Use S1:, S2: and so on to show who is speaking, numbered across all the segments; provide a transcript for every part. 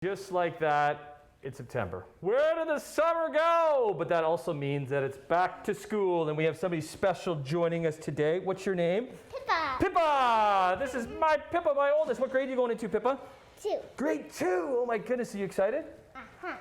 S1: Just like that, it's September. Where did the summer go? But that also means that it's back to school, and we have somebody special joining us today. What's your name?
S2: Pippa.
S1: Pippa! This is my Pippa, my oldest. What grade are you going into, Pippa?
S2: 2.
S1: Grade 2. Oh my goodness, are you excited?
S2: Uh-huh.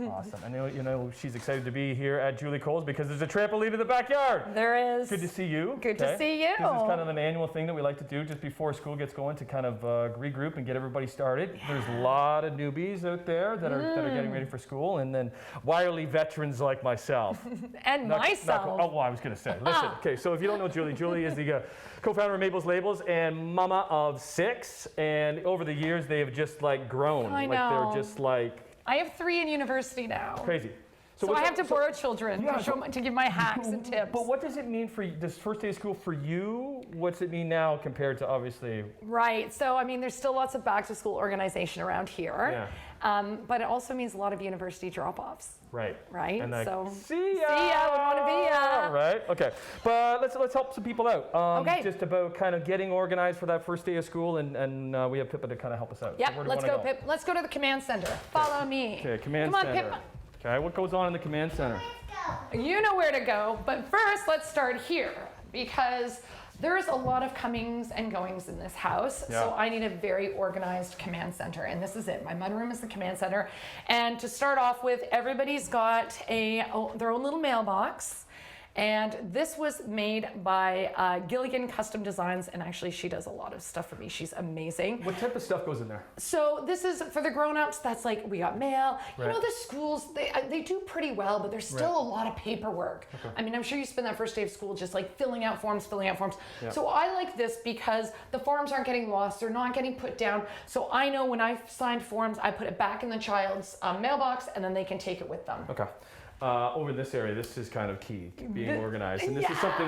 S1: Awesome. I know you know she's excited to be here at Julie Cole's because there's a trampoline in the backyard.
S3: There is.
S1: Good to see you.
S3: Good to see you.
S1: This is kind of an annual thing that we like to do just before school gets going to kind of regroup and get everybody started. Yeah. There's a lot of newbies out there that are getting ready for school, and then wily veterans like myself.
S3: And myself.
S1: Oh, well, I was going to say. Listen, okay, so if you don't know Julie, Julie is the co-founder of Mabel's Labels and mama of 6, and over the years they have just like grown.
S3: I know.
S1: Like they're just like
S3: I have 3 in university now.
S1: crazy.
S3: So I have to borrow children to give my hacks and tips.
S1: But what does it mean for this first day of school for you? What's it mean now compared to obviously?
S3: Right. So, I mean, there's still lots of back to school organization around here.
S1: Yeah.
S3: But it also means a lot of university drop-offs.
S1: Right.
S3: Right.
S1: And like,
S3: so
S1: see ya.
S3: See ya. We want to be ya.
S1: Right. Okay. But let's help some people out.
S3: Okay.
S1: Just about kind of getting organized for that first day of school, and we have Pippa to kind of help us out.
S3: Yep.
S1: So
S3: Let's go, Pip. Let's go to the command center. Follow me.
S1: Okay. Command
S3: Come on,
S1: center.
S3: Pippa.
S1: Okay. What goes on in the command center?
S3: You know where to go, but first let's start here because there's a lot of comings and goings in this house, so I need a very organized command center, and this is it. My mudroom is the command center, and to start off with, everybody's got their own little mailbox. And this was made by Gilligan Custom Designs, and actually she does a lot of stuff for me. She's amazing.
S1: What type of stuff goes in there?
S3: So this is for the grown-ups. That's like we got mail.
S1: Right.
S3: You know, the schools they do pretty well, but there's still a lot of paperwork. Okay. I mean, I'm sure you spend that first day of school just like filling out forms.
S1: Yeah.
S3: So I like this because the forms aren't getting lost. They're not getting put down. So I know when I've signed forms, I put it back in the child's mailbox, and then they can take it with them.
S1: Okay. Over this area, this is kind of key, being organized. And this is something,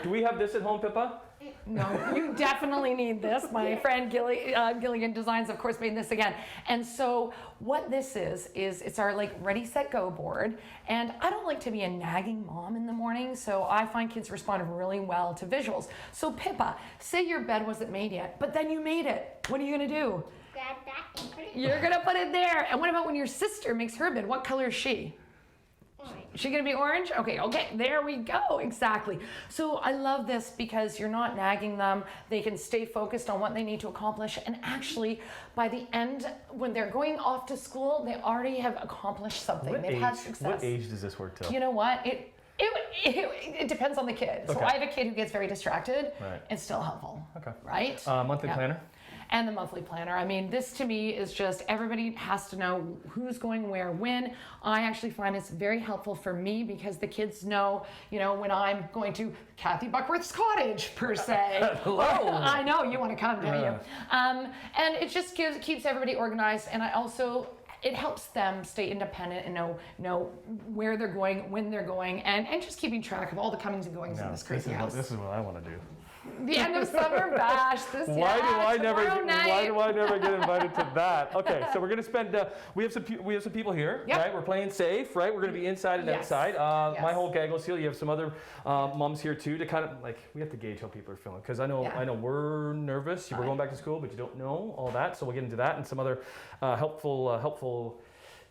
S1: do we have this at home, Pippa?
S3: No, you definitely need this. My friend Gilligan Designs, of course, made this again. And so what this is it's our like ready, set, go board. And I don't like to be a nagging mom in the morning, so I find kids respond really well to visuals. So Pippa, say your bed wasn't made yet, but then you made it. What are you gonna do?
S2: Grab that and put it
S3: You're gonna put it there. And what about when your sister makes her bed? What color is she? She gonna be orange? Okay, there we go, exactly. So I love this because you're not nagging them. They can stay focused on what they need to accomplish. And actually, by the end, when they're going off to school, they already have accomplished something. They've had success.
S1: What age does this work till?
S3: You know what? It depends on the kid. So I have a kid who gets very distracted.
S1: Right.
S3: It's still helpful.
S1: Okay.
S3: Right?
S1: Monthly planner?
S3: And the monthly planner. I mean, this to me is just everybody has to know who's going where, when. I actually find it's very helpful for me because the kids know, you know, when I'm going to Kathy Buckworth's cottage, per se.
S1: Hello.
S3: I know, you want to come, don't you? And it just keeps everybody organized. And it helps them stay independent and know where they're going, when they're going, and just keeping track of all the comings and goings in this crazy house.
S1: This is what I want to do.
S3: The end of summer bash.
S1: Why do I never get invited to that? Okay, so we're gonna spend. We have some people here, right? We're playing safe, right? We're gonna be inside and outside. My whole gaggle's here. You have some other moms here too to kind of like we have to gauge how people are feeling because I know we're nervous. We're going back to school, but you don't know all that, so we'll get into that and some other helpful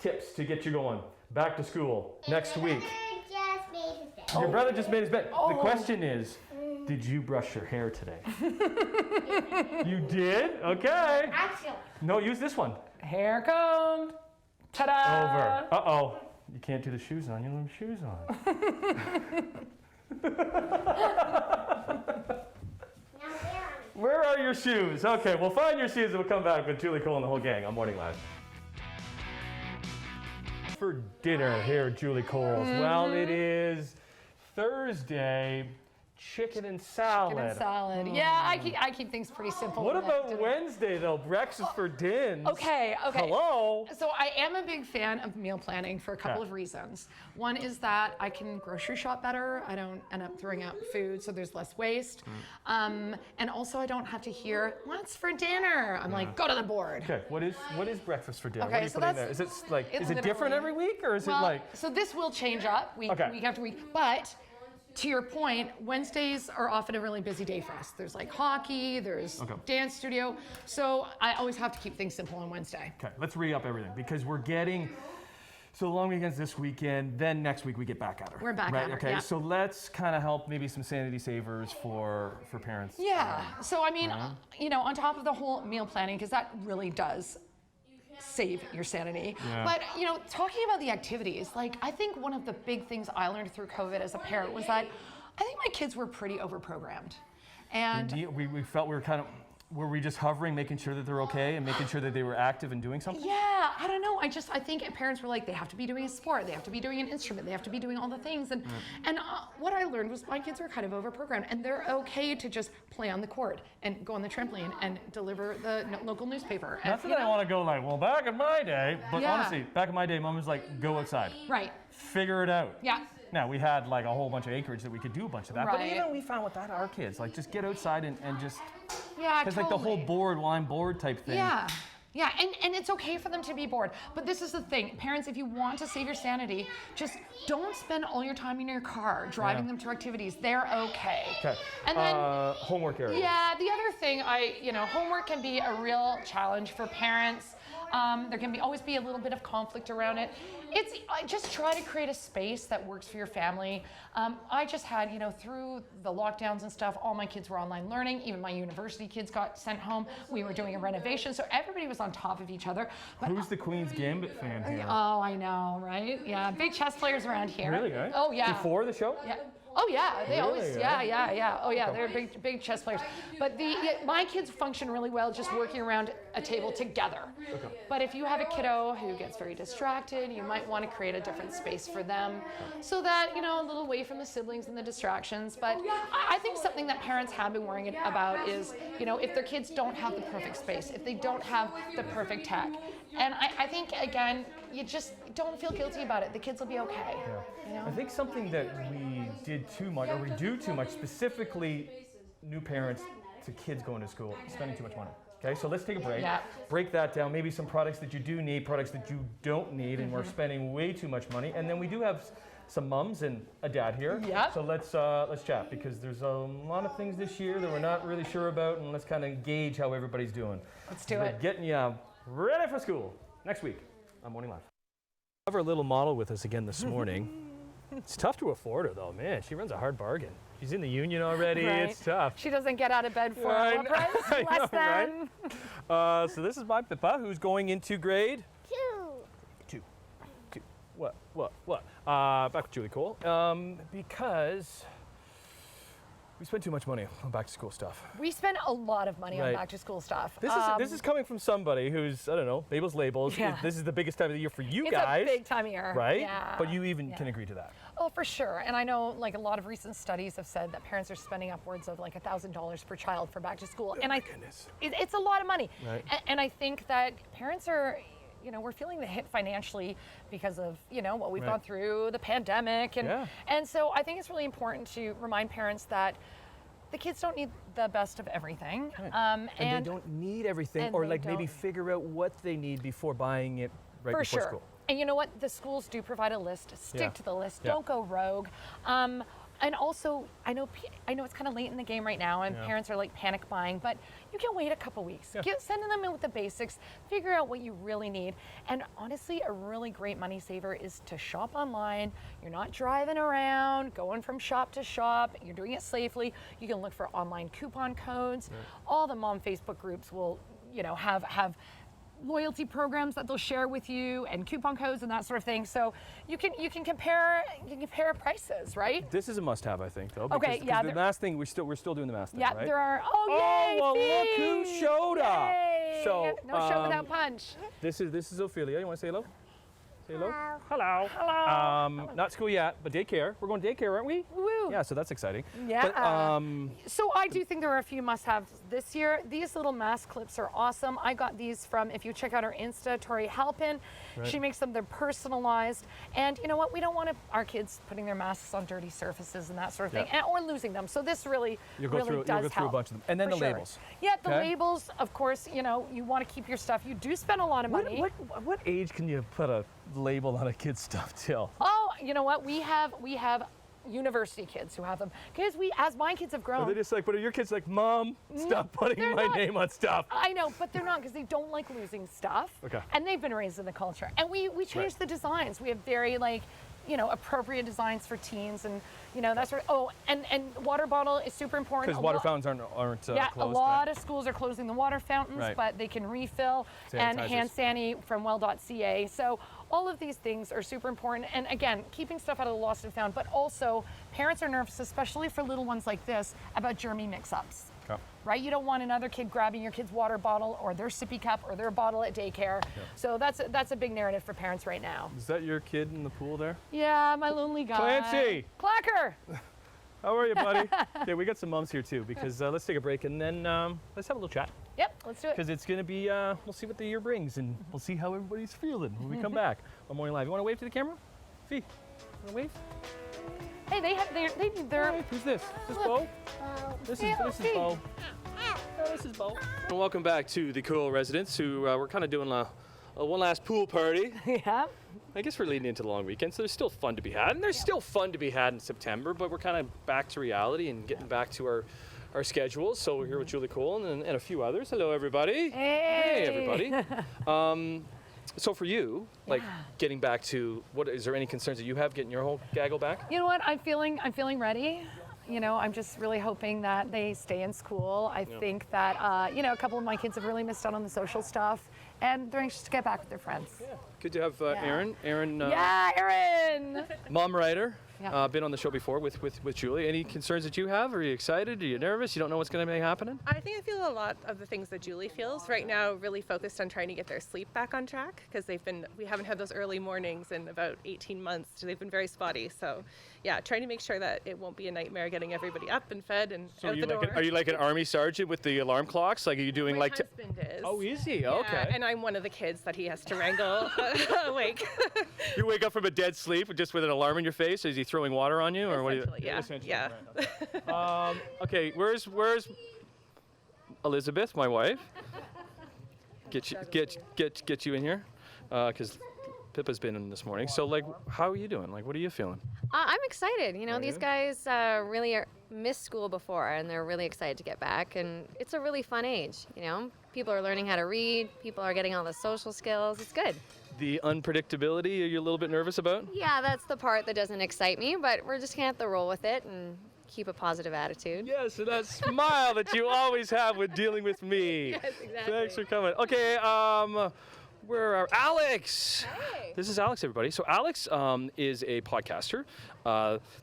S1: tips to get you going. Back to school next week. Your brother just made his bed. The question is. Did you brush your hair today? You did? Okay.
S2: Actually.
S1: No, use this one.
S3: Hair comb. Ta-da!
S1: Over. Uh-oh. You can't do the shoes on. You don't have shoes on. Where are your shoes? Okay, we'll find your shoes and we'll come back with Julie Cole and the whole gang on Morning Live. For dinner here at Julie Cole's. Well, it is Thursday. Chicken and salad.
S3: Chicken and salad. Yeah, I keep things pretty simple.
S1: What about Wednesday though? Breakfast for din.
S3: Okay.
S1: Hello.
S3: So I am a big fan of meal planning for a couple of reasons. One is that I can grocery shop better. I don't end up throwing out food, so there's less waste. And also I don't have to hear what's for dinner. I'm like, go to the board.
S1: Okay. What is breakfast for dinner?
S3: Okay,
S1: what are you
S3: so
S1: putting there? Is it like is it different every week or is it like?
S3: So this will change up week after week, but to your point, Wednesdays are often a really busy day for us. There's like hockey, there's dance studio. So I always have to keep things simple on Wednesday.
S1: Okay, let's re-up everything because we're getting, so the long weekend's this weekend, then next week we get back at her.
S3: We're back at her,
S1: Okay, so let's kind of help maybe some sanity savers for parents.
S3: Yeah, so I mean, on top of the whole meal planning, because that really does save your sanity.
S1: Yeah.
S3: But, talking about the activities, like I think one of the big things I learned through COVID as a parent was that I think my kids were pretty overprogrammed. And
S1: we felt we were kind of, were we just hovering, making sure that they're okay and making sure that they were active and doing something?
S3: Yeah, I don't know. I think parents were like, they have to be doing a sport, they have to be doing an instrument, they have to be doing all the things. And what I learned was my kids were kind of overprogrammed, and they're okay to just play on the court and go on the trampoline and deliver the local newspaper.
S1: Not that I want to go like, well, back in my day, but honestly, back in my day, Mom was like, go outside.
S3: Right.
S1: Figure it out.
S3: Yeah.
S1: Now, we had like a whole bunch of acreage that we could do a bunch of that, but even we found with that, our kids, like just get outside and just, because like the whole bored, well, I'm bored type thing.
S3: Yeah, and it's okay for them to be bored. But this is the thing, parents, if you want to save your sanity, just don't spend all your time in your car driving them to activities. They're okay.
S1: Okay.
S3: And then
S1: homework area.
S3: Yeah, the other thing, homework can be a real challenge for parents. There can always be a little bit of conflict around it. I just try to create a space that works for your family. I just had, through the lockdowns and stuff, all my kids were online learning. Even my university kids got sent home. We were doing a renovation, so everybody was on top of each other. But,
S1: who's the Queen's Gambit fan here?
S3: Oh, I know, right? Yeah, big chess players around here.
S1: Really, right?
S3: Oh, yeah.
S1: Before the show?
S3: Yeah. Oh yeah, they always,
S1: Really?
S3: yeah. Oh yeah, they're big chess players. But my kids function really well just working around a table together.
S1: Okay.
S3: But if you have a kiddo who gets very distracted, you might want to create a different space for them so that, a little away from the siblings and the distractions. But I think something that parents have been worrying about is, if their kids don't have the perfect space, if they don't have the perfect tech. And I think, again, you just don't feel guilty about it. The kids will be okay.
S1: Yeah. I think something that we did too much, or we do too much, specifically new parents to kids going to school, spending too much money. Okay, so let's take a break.
S3: Yeah.
S1: Break that down. Maybe some products that you do need, products that you don't need, and we're spending way too much money. And then we do have some mums and a dad here.
S3: Yeah.
S1: So let's chat, because there's a lot of things this year that we're not really sure about, and let's kind of gauge how everybody's doing.
S3: Let's do it.
S1: We're getting you ready for school next week on Morning Live. We have our little model with us again this morning. It's tough to afford her though, man. She runs a hard bargain. She's in the union already.
S3: Right.
S1: It's tough.
S3: She doesn't get out of bed for a price, less than.
S1: Right? So this is my Pippa, who's going into grade? Two. What? Back with Julie Cole. Because we spend too much money on back to school stuff.
S3: We spend a lot of money on back to school stuff.
S1: This is coming from somebody who's, I don't know, labels.
S3: Yeah.
S1: This is the biggest time of the year for you
S3: it's
S1: guys.
S3: It's a big time of year.
S1: Right?
S3: Yeah.
S1: But you even can agree to that.
S3: Oh, for sure. And I know like a lot of recent studies have said that parents are spending upwards of like $1,000 per child for back to school.
S1: Oh,
S3: and
S1: my goodness.
S3: It's a lot of money.
S1: Right.
S3: And I think that parents are, we're feeling the hit financially because of, what we've gone through, the pandemic. And so I think it's really important to remind parents that the kids don't need the best of everything.
S1: Right. And they don't need everything, or like maybe figure out what they need before buying it before school.
S3: And you know what? The schools do provide a list. Stick to the list.
S1: Yeah.
S3: Don't go rogue. And also, I know it's kind of late in the game right now, and parents are like panic buying, but you can wait a couple weeks. Send them in with the basics, figure out what you really need. And honestly, a really great money saver is to shop online. You're not driving around, going from shop to shop. You're doing it safely. You can look for online coupon codes. All the mom Facebook groups will, have loyalty programs that they'll share with you and coupon codes and that sort of thing. So you can compare prices, right?
S1: This is a must-have, I think, though.
S3: Okay,
S1: because the mask thing, we're still doing the mask thing,
S3: yeah,
S1: right?
S3: there are. Oh, yay!
S1: Well, look who showed up.
S3: Yay.
S1: So
S3: no show without punch.
S1: This is Ophelia. You want to say hello? Say hello.
S2: Hello.
S3: Hello.
S1: Not school yet, but daycare. We're going daycare, aren't we?
S3: Woo.
S1: Yeah, so that's exciting.
S3: Yeah.
S1: But,
S3: so I do think there are a few must-haves this year. These little mask clips are awesome. I got these from, if you check out our Insta, Tori Halpin.
S1: Right.
S3: She makes them, they're personalized. And you know what? We don't want our kids putting their masks on dirty surfaces and that sort of thing, or losing them. So this really,
S1: you'll go through a bunch of them. And then the labels.
S3: Yeah, the labels, of course, you want to keep your stuff. You do spend a lot of money.
S1: What age can you put a label on a kid's stuff till?
S3: Oh, you know what? We have university kids who have them. Because as my kids have grown.
S1: Are they just like, but are your kids like, Mom, stop putting my name on stuff?
S3: I know, but they're not, because they don't like losing stuff.
S1: Okay.
S3: And they've been raised in the culture. And we changed the designs. We have very appropriate designs for teens, and that's right. Oh, and water bottle is super important.
S1: Because water fountains aren't closed.
S3: A lot of schools are closing the water fountains, but they can refill. And hand sani from well.ca. So all of these things are super important. And again, keeping stuff out of the lost and found, but also parents are nervous, especially for little ones like this, about germy mix-ups. Okay. Right? You don't want another kid grabbing your kid's water bottle or their sippy cup or their bottle at daycare. Yeah. So that's a big narrative for parents right now.
S1: Is that your kid in the pool there?
S3: Yeah, my lonely guy.
S1: Clancy!
S3: Clacker!
S1: How are you, buddy? Okay, we got some moms here too, because let's take a break and then let's have a little chat.
S3: Yep, let's do it.
S1: Because it's going to be, we'll see what the year brings, and we'll see how everybody's feeling when we come back on Morning Live. You want to wave to the camera? Fee, you want to wave?
S3: Hey, they need their...
S1: Right, who's this? Is this Bo? This is Bo. Oh, this is Bo. And welcome back to the Cool residents, who we're kind of doing a one last pool party.
S3: Yeah.
S1: I guess we're leading into the long weekend, so there's still fun to be had, and there's still fun to be had in September, but we're kind of back to reality and getting back to our schedules. So we're here with Julie Cole and a few others. Hello, everybody.
S3: Hey.
S1: Hey, everybody. So for you, getting back to, is there any concerns that you have getting your whole gaggle back?
S3: You know what? I'm feeling ready. I'm just really hoping that they stay in school. I think that, a couple of my kids have really missed out on the social stuff, and they're anxious to get back with their friends.
S1: Yeah. Good to have Erin. Erin.
S3: Erin!
S1: Mom writer. Yeah. Been on the show before with Julie. Any concerns that you have? Are you excited? Are you nervous? You don't know what's going to be happening?
S2: I think I feel a lot of the things that Julie feels right now. Really focused on trying to get their sleep back on track, because we haven't had those early mornings in about 18 months. They've been very spotty. So, yeah, trying to make sure that it won't be a nightmare getting everybody up and fed and out the door.
S1: Are you like an army sergeant with the alarm clocks? Like, are you doing
S2: My husband is.
S1: Oh, is he?
S2: Yeah,
S1: okay.
S2: And I'm one of the kids that he has to wrangle awake.
S1: You wake up from a dead sleep just with an alarm in your face? Is he throwing water on you, or what?
S2: Yeah.
S1: Okay, where's Elizabeth, my wife? Get you in here, because Pippa's been in this morning. So, how are you doing? What are you feeling?
S4: I'm excited. These guys really missed school before, and they're really excited to get back. And it's a really fun age. People are learning how to read. People are getting all the social skills. It's good.
S1: The unpredictability, are you a little bit nervous about?
S4: Yeah, that's the part that doesn't excite me, but we're just going to have to roll with it and keep a positive attitude.
S1: Yes, and that smile that you always have when dealing with me.
S4: Yes, exactly.
S1: Thanks for coming. Okay, where are Alex?
S4: Hey.
S1: This is Alex, everybody. So Alex is a podcaster,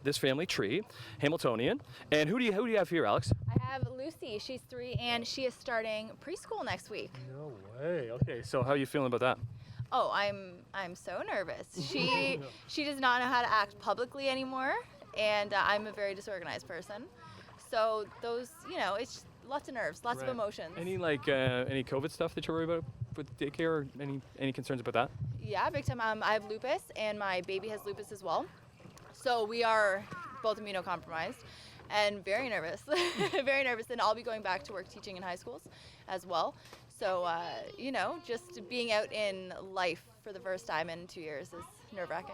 S1: This Family Tree, Hamiltonian. And who do you have here, Alex?
S5: I have Lucy. She's 3, and she is starting preschool next week.
S1: No way. Okay, so how are you feeling about that?
S5: Oh, I'm so nervous. She does not know how to act publicly anymore, and I'm a very disorganized person. So those, it's lots of nerves, lots of emotions.
S1: Any any COVID stuff that you're worried about with daycare, or any concerns about that?
S5: Yeah, big time. I have lupus, and my baby has lupus as well. So we are both immunocompromised and very nervous, very nervous. And I'll be going back to work teaching in high schools as well. So, just being out in life for the first time in 2 years is nerve-wracking.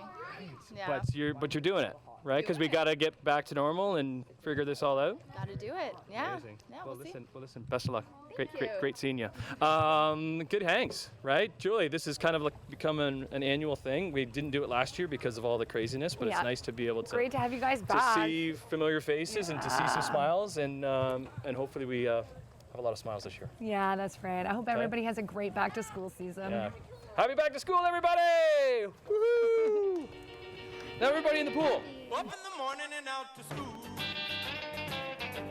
S5: Yeah.
S1: But you're doing it, right? Because we got to get back to normal and figure this all out.
S5: Got to do it. Yeah.
S1: Amazing.
S5: Yeah,
S1: Well,
S5: we'll see.
S1: listen. Best of luck.
S5: Thank you.
S1: Great seeing you. Good hangs, right? Julie, this is kind of become an annual thing. We didn't do it last year because of all the craziness, but it's nice to be able to.
S3: Great to have you guys back.
S1: To see familiar faces and to see some smiles, and hopefully we have a lot of smiles this year.
S3: Yeah, that's right. I hope everybody has a great back to school season.
S1: Yeah. Happy back to school, everybody! Woohoo! Now everybody in the pool.
S6: Up in the morning and out to school.